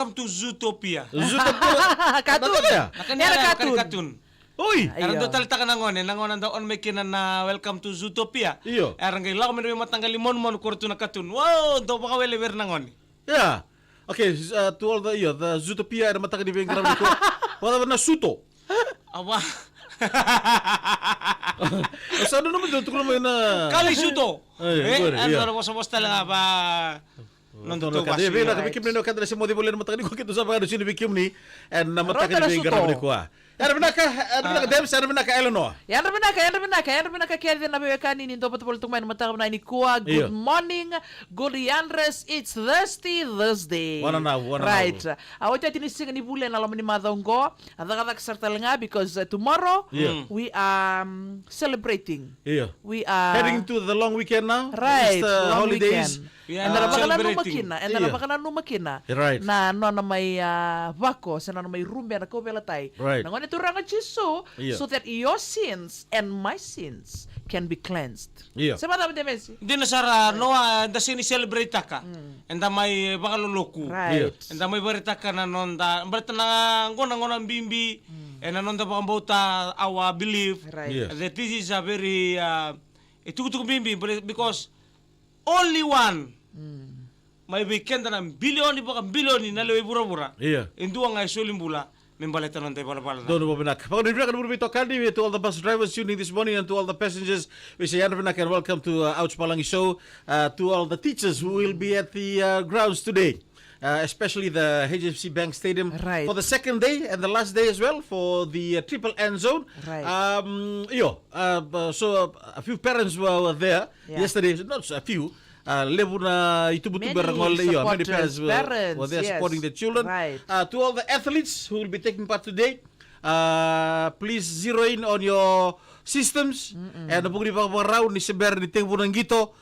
Welcome to Zootopia. Katun. Nakanya katun. Uy! Aran do talita ka nangon daon may kinan na welcome to Zootopia. Iyo. Aran kay lakom may matanggal limon mon kurto na katun. Wow, do baka wele wer nangon. Yeah. Okay, to all the Zootopia ada mataka di bengkram ko. Wala na suto. Awa. Sa ano naman dito ko na Kali suto. Iya. Ano mo sa lang ba? Nonton ka. Di ba nakikim ni no kadra si modi bolen mataka di ko kito sa mga sino bikim ni and na mataka di bengkram ko. Ano ba Dems, ano ba Eleanor? Yan naman na Kelvin na bewekani ni dapat pultung main mata na ni kuwa. Good morning, good Andres. It's Thursday. Wana Right. Awat ya tinising ni bulan alam ni madonggo. Ada serta lenga because tomorrow we are celebrating. Yeah. We are Heading to the long weekend now. Right. It's Long holidays. weekend. Yeah, And celebrating. bakalan numakina. Right. Na no na may wako, sa na may rumbe na ko belatay. Right. Nangon ito rangan Jesu Yeah. so that your sins and my sins can be cleansed. Yeah. Sa mga dami Messi. Di na sara no da sini celebrate ka. Enda may baka luluku. Right. Enda may barita ka na nonda. Barita na ngon bimbi. And nonda baka bauta our belief. Right. Yeah. That this is a very itukutuk bimbi because only one may weekend na bilyon ni nalawi bura-bura. Yeah. Indu ang ay sulimbula. Membalita ng tayo pala. Don't know Banak. To all the bus drivers tuning this morning and to all the passengers, we say Banak and welcome to Ouch Palangi Show. To all the teachers who will be at the grounds today, especially the HFC Bank Stadium Right. for the second day and the last day as well for the Triple N Zone. Right. So a few parents were there yesterday, not a few. Lebu na itubutu berangol many parents were there supporting the children. Right. To all the athletes who will be taking part today, please zero in on your systems and the bugri round ni seber ni tempo ng gito.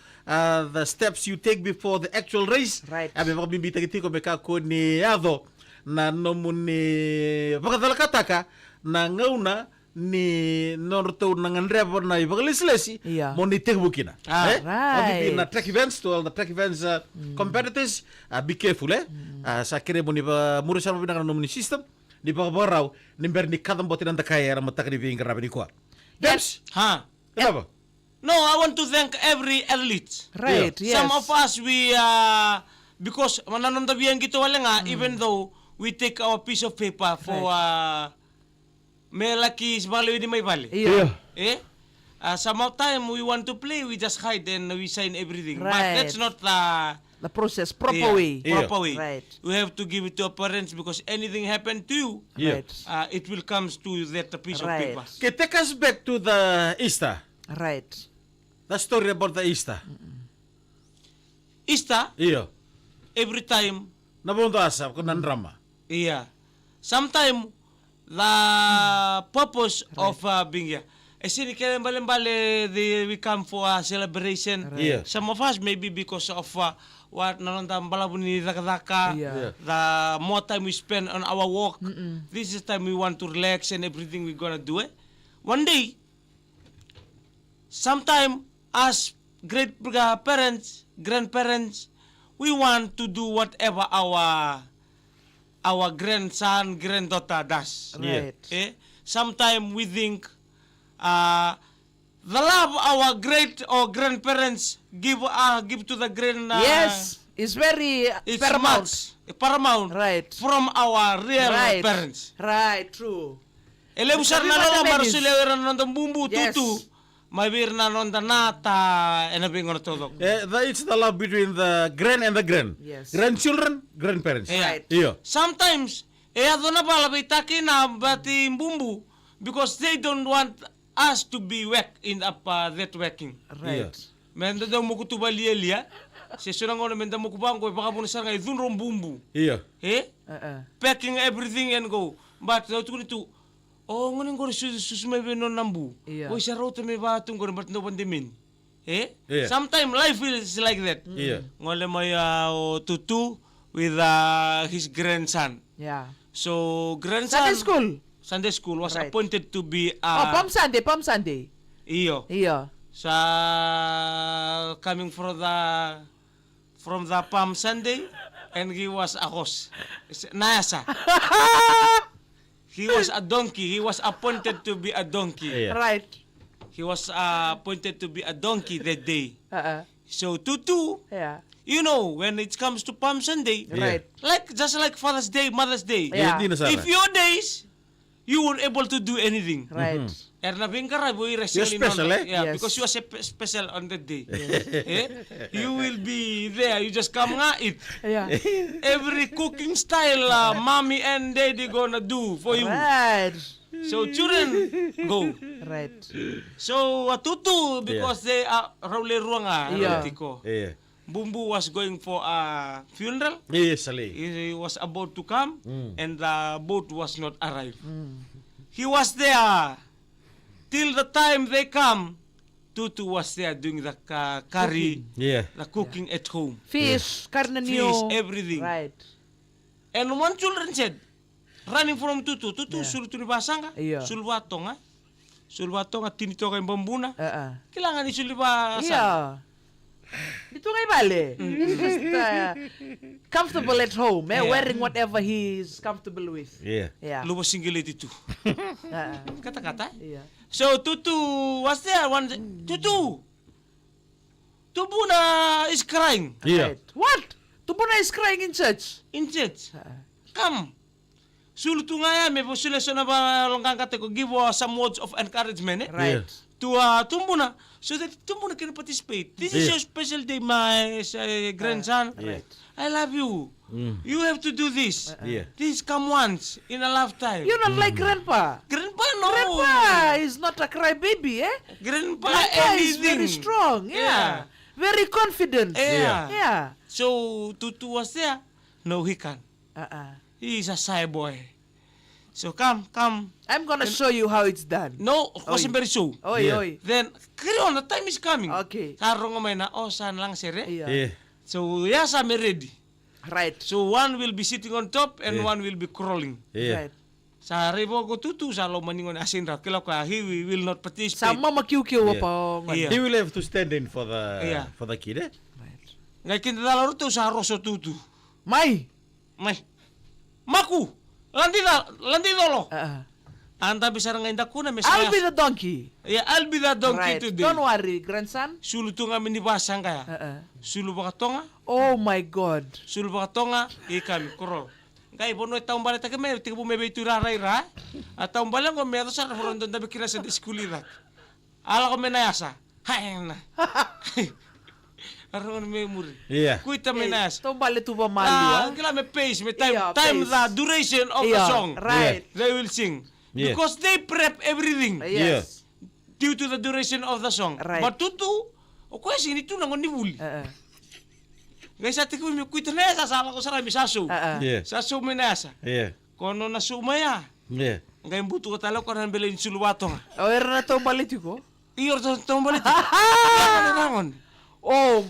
The steps you take before the actual race. Right. Abe magbibita kiti ko meka ko ni ado na nomun ni pagkataka na ngauna ni norto nang andrebo na ibagalislesi mo ni tegbukina. Right. Na track events, to all the track events competitors, be careful sa kire mo ni ba murusan mo binang nomun ni system di ba baraw ni ber ni kadam botin ang kaya ra matak ni binga rabi ni ko. Dems, Ha? kenapa? No, I want to thank every athlete. Right. Yes. Some of us, we, because mananondabihan gito wala nga, even though we take our piece of paper for, may laki isbali di may bali. Yeah. Eh? Some of time we want to play, we just hide and we sign everything. But Right. that's not The process proper way. proper way. Right. We have to give it to our parents because anything happen to you, Yeah. Right. it will comes to that piece of Right. paper. Okay, take us back to the Easter. Right. The story about the Easter. Ista, Iyo. every time, Nabunto asa ko nan drama. yeah. Sometimes the purpose of being here. Sini kaya bale we come for a celebration. Yeah. Some of us maybe because of what nanonda balabun ni daka. Yeah. The more time we spend on our work, this is time we want to relax and everything we gonna do it. One day, sometime as great parents, grandparents, we want to do whatever our grandson, granddaughter does. Right. Eh? Sometimes we think the love our great or grandparents give to the grand Yes. It's very it's paramount. paramount Right. from our real Right. parents. Right. True. Elebusar Sabi na mo, lolo Tabenis. marusileran ng bumbu Yes. tutu. Mabir na nonda nata enabingon todo. It's the love between the grand and the grand. Yes. Grandchildren, grandparents. Yeah. Right. Iyo. Sometimes ado na pala bitaki na bati bumbu because they don't want us to be whack in up that whacking. Right. Menda daw mo kutuba liya. Si sunang ono menda mo kubang ko baka mo sa ngay dunrom bumbu. Iyo. Eh? Uh-uh. Packing everything and go. But daw tuko nito. Oh, ngunin ko susumay benon nambu. Yeah. Oy sa route may batong ko but no pandemin. Eh? Yeah. Sometimes life is like that. Yeah. Ngole may tutu with his grandson. Yeah. So grandson Sunday school. was Right. appointed to be Palm Sunday. iyo Iya. sa coming from the Palm Sunday and he was a horse. Nasa. He was a donkey. He was appointed to be a donkey. Yeah. Right. He was appointed to be a donkey that day. Uh-uh. So Tutu, Yeah. you know, when it comes to Palm Sunday, Right. just like Father's Day, Mother's Day, Yeah. Di na Sara. if your days, you weren't able to do anything. Right. Erna Bingkara, boy, You're special, eh? Yeah, Yes. because you are special on that day. Eh? You will be there. You just come nga eat. Yeah. Every cooking style, mommy and daddy gonna do for you. Right. So children, go. Right. So Tutu, because they are Raule Ruanga, Yeah. Tiko. Yeah. Bumbu was going for a funeral. Yes, Ali. He was about to come, and the boat was not arrived. He was there till the time they come. Tutu was there doing the curry, Yeah. the cooking at home, Fish, carne fish, nyo. everything. Right. And one children said, running from Tutu, sulu tuni basanga, Yeah. sulwatonga, tinito kay bambuna. Uh-uh. Kailangan ni sulibasang. Yeah. Dito ngay bale. Just comfortable at home, Yeah. wearing whatever he's comfortable with. Yeah. Yeah. Lubos singility too. Uh-uh. Kata-kata. Yeah. So Tutu was there one day. Tutu! Tubuna is crying Yeah. Right. What? Tubuna is crying in church. in church. Uh-uh. Come. Sulutu nga yan, may posilasyon na ba langkang kate ko, give some words of encouragement eh? Right. To Tumbuna, so that Tumbuna can participate. This is Yeah. your special day, my grandson. Right. I love you. You have to do this. Yeah. This come once in a lifetime. You're not like Grandpa. Grandpa, no. Grandpa is not a crybaby, eh? Grandpa, Grandpa is anything. very strong. Yeah. Very confident. Yeah. Yeah. So Tutu was there. No, he can't. Uh-uh. He's a shy boy. So come. I'm gonna show you how it's done. No, wasn't very so. Oy, Yeah. oy. Then, carry on, the time is coming. Okay. Karong may na, saan lang sir eh? Yeah. Yeah. So, yes, I'm ready. Right. So, one will be sitting on top and Yeah. one will be crawling. Yeah. Right. Sa rebo ko Tutu, sa lo maningon asin ra. Kila ka, he will not participate. Sama makiukiu Yeah. pa. Yeah. He will have to stand in for Yeah. the kid, eh? Ngay kinadala to sa roso Tutu. May. May. Maku! Landi dolo. Anta bisa nga inda kuna may I'll saya. be the donkey. Yeah, I'll be the donkey Right. today. Don't worry, grandson. Sulu tu nga minibasang kaya. Sulu baka tonga. Oh my God. Sulu baka tonga, ikami kuro. Kaya bono taong bala taga may tiga bumebe itu raray ra. At taong bala ko meron sa rondo dabi kira sa diskulirat. Ala ko menayasa. Hain na. Aron may muri. Yeah. Kuita menayasa. Tombale tu ba malu? Kila may pace, may time, Yeah, time pace. the duration of the Yeah, song. right. They will sing. Yeah. Because they prep everything Yes. due to the duration of the song. Right. But Tutu, o kaya sini tu nangon ni buli. Ngay sa tiku mi kuita na sa sala ko sa mi saso. Yeah. Saso mi nasa. Yeah. Kono na sumaya. Yeah. Ngay butu ko talo ko nan belen suluwato nga. Oh, era na tombale tu ko? Iyor to balik. Nangon. Oh.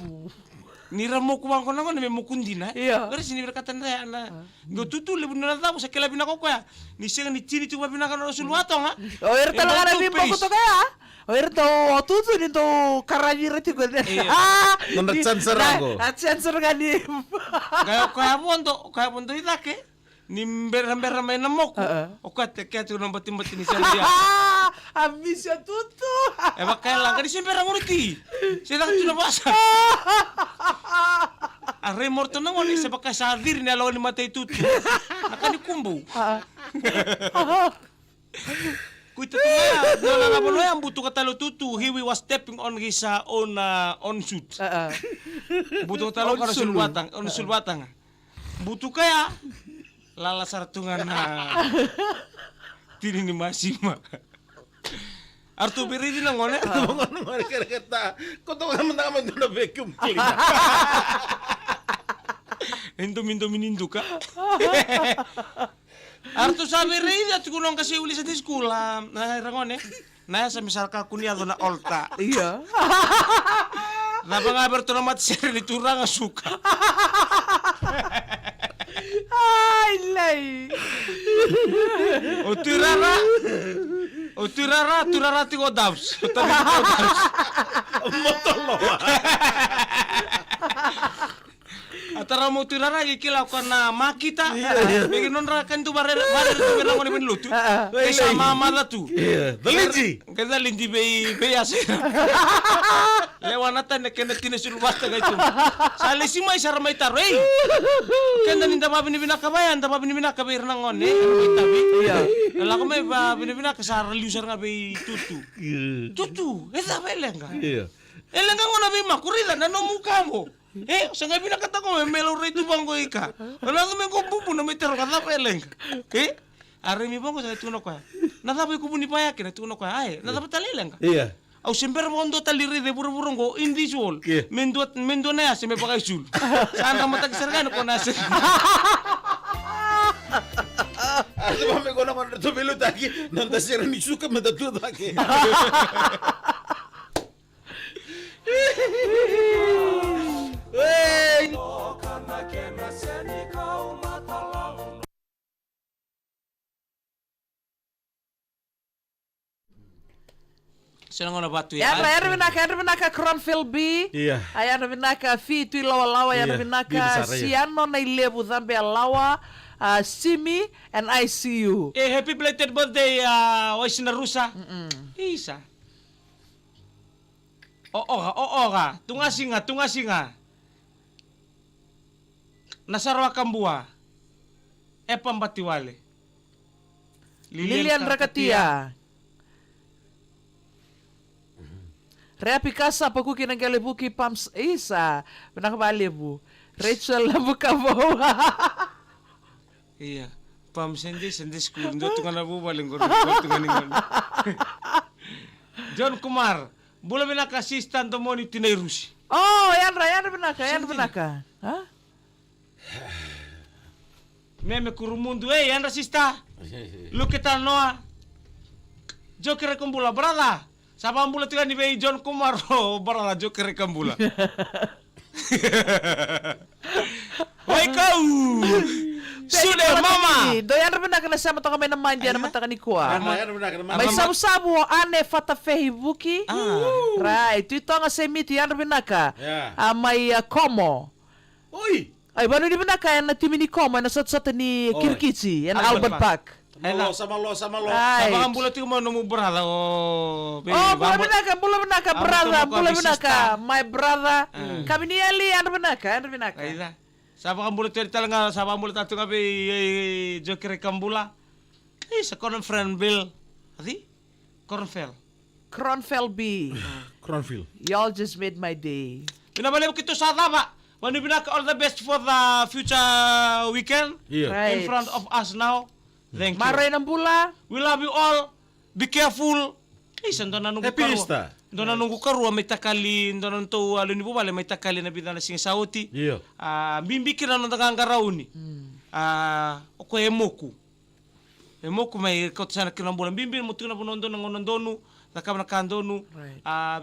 Nira mo kuwang ko nangon may mukundi na. Iya. Pero sini berkata na na. Go Tutu lebu na tapo sa kila binako ko ya. Ni sing ni chini tu binaka no suluwato nga. Oh, era talaga na Yung bimbo ko pace. to kaya. Oh, era to tutu din to karanyira ti ko. Nagsansarago. At sensor nga ni. Kaya pondo itake. Ni mbera may namok. O kate kaya tu nang batim-batim ni Sandia. Ambisya tutu. Kaya lang kani sembera nguriti. Sila ka tunabasa. Ang remorto na ngoni sa pagkasadir ni alaw ni Matay Tutu. Nakanikumbo. Kuita tu nga, doon na pala ang buto katalo Tutu. He was stepping on his own suit. Buto katalo ka on sulwatang. Buto kaya, lalasartungan na tini ni Masima. Artu beri din lang ngone. Ano nga kata? Kung naman doon na vacuum cleaner. Minto minindo ka. Artu sabi rin at kunong kasi uli sa diskula. Nangone. Na sa misal ka kunyado na olta. Iya. Napang aberto na matsir ni turang asuka. Ay, lay. O turara ti ko dabs. O tabi ko dabs. Motor lo. At Matara mo tiraragi kilaw ka na makita. Bigyan nun rakan tu barir tu bilang ko ni lutu. Kaysa mama la tu. Dalinji. Kaya lindi be asir. Lewanatan na kena tinasulwasta gayto. Sali si may saramay taro eh. Kaya ninda pa binibinakabayan, da pa binibinakabayar ng on eh. May tabi. Lala ko may binibinaka sa liusar nga be tutu. Tutu, esa ba elenga? Elenga ko na be makurila na no mukha mo. Sa nga binakata ko, may melo rito bang ko ika. Wala ko may kumpupo na may tero kata pa elenga. Ari mi bang ko sa tuno ko. Natapay ko puni payakin, tuno ko. Ay, natapay talilenga. Au semper mondo taliri de buru-burung ko indi sul. Mendo na ya, may pakai sul. Saan ka matagsergan ko nasa. Ano ba may kono kono to bilu taki nang tasira ni suka matatu taki. Wey. Sino nga na batu ya? Yan binaka Cronfield B. Iya. Ayan binaka Fitu lawa-lawa, yan binaka Siano na ilebu zambe lawa. Simi and I see you. Happy belated birthday, Wais na Rusa. Isa. Oo ka. Tungasi nga. Nasarwa kambua. Pambatiwale. Lilian Rakatia. Rea Picasa, pakuki ng galibuki Pams Isa. Pinakabalibu. Rachel Labukabaw. Iya. Pam sendi school. Ndo tungan na bubaling ko. John Kumar. Bula binaka assistant mo ni Tinay Rusi. Oh, yan binaka. Ha? Meme kurumundo. Yan rasista. Look at Noah. Joker kumbula. Brada. Sapa ambula tiga ni Bay John Kumar. Brada Joker kumbula. Wai kau. Sudah mama. Doyan na binaka na sama to kami naman dyan naman taka ni Kuwa. May sabu-sabu ane fata fehibuki. Right. Ito nga semiti yan binaka. May Como. Uy. Ay, baru di binaka yan na timi ni Como na sat-sat ni Kirkichi. Yan Albert Park. Sama lo. Sapa ambula tiga mo numu brada. Bula binaka, brother. My brother. Kami ni Ali, yan binaka. Aida. Sapa kambula tiri talaga, sapa kambula tatu ngabe Joker kambula. Sa Cornfield. Adi? Cronfield B. Cronfield. Y'all just made my day. Pinabalik kito sa tama. Manu binaka all the best for the future weekend. Yeah. Right. In front of us now. Thank you. Maray ng bula. We love you all. Be careful. Santo na nunggu Happy karua. Easter. Ndo na nunggu karua may takali, ndo na nto aluni bubale may takali na bidana singa sauti. Yeah. Bimbikira na nakangarauni. Oko emoku. Emoku may kautsana kinambulan. Bimbi mo tuna punondo ng onondonu. Nakam nakandonu.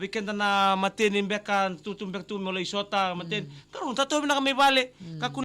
Weekend na mateni mbeka tutumbek tu mulai sota maten. Karon tato na kami bale.